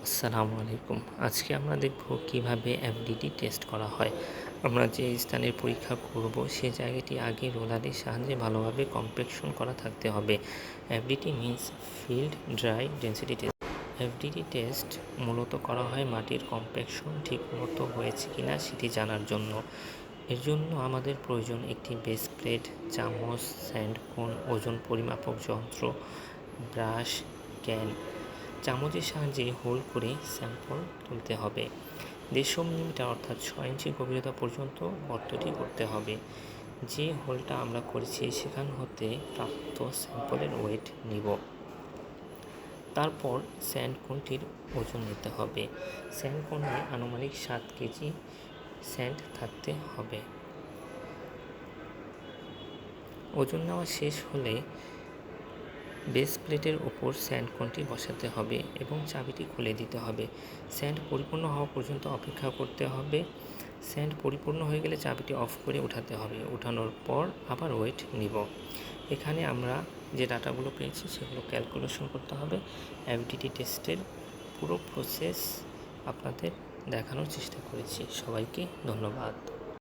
আসসালামু আলাইকুম। আজকে আমরা দেখব কিভাবে এফডিটি টেস্ট করা হয়। আমরা যে স্থানের পরীক্ষা করব সে জায়গাটি আগে রোলারের সাহায্যে ভালোভাবে কম্প্যাকশন করা থাকতে হবে। FDT means field dry density test. FDT test মূলত করা হয় মাটির কম্প্যাকশন ঠিকমতো হয়েছে কিনা সেটি জানার জন্য। এর জন্য আমাদের প্রয়োজন একটি বেস প্লেট, চামচ, স্যান্ড কোন, ওজন পরিমাপক যন্ত্র, ব্রাশ, ক্যান। চামচের সাহায্যে হোল করে স্যাম্পল তুলতে হবে। 1.5 মিলিমিটার অর্থাৎ 6 ইঞ্চি গভীরতা পর্যন্ত গর্তটি করতে হবে। যে হোলটা আমরা করেছি সেখান হতে প্রাপ্ত স্যাম্পলের ওয়েট নিব। তারপর স্যান্ড কোনটির ওজন নিতে হবে। স্যান্ড কোনে আনুমানিক 7 কেজি স্যান্ড থাকতে হবে। ওজন নেওয়া শেষ হলে বেস প্লেটের ওপর স্যান্ড কোনটি বসাতে হবে এবং চাবিটি খুলে দিতে হবে। স্যান্ড পরিপূর্ণ হওয়া পর্যন্ত অপেক্ষা করতে হবে। স্যান্ড পরিপূর্ণ হয়ে গেলে চাবিটি অফ করে উঠাতে হবে। উঠানোর পর আবার ওয়েট নিব। এখানে আমরা যে ডাটাগুলো পেয়েছি সেগুলো ক্যালকুলেশন করতে হবে। এফডিটি টেস্টের পুরো প্রসেস আপনাদের দেখানোর চেষ্টা করেছি। সবাইকে ধন্যবাদ।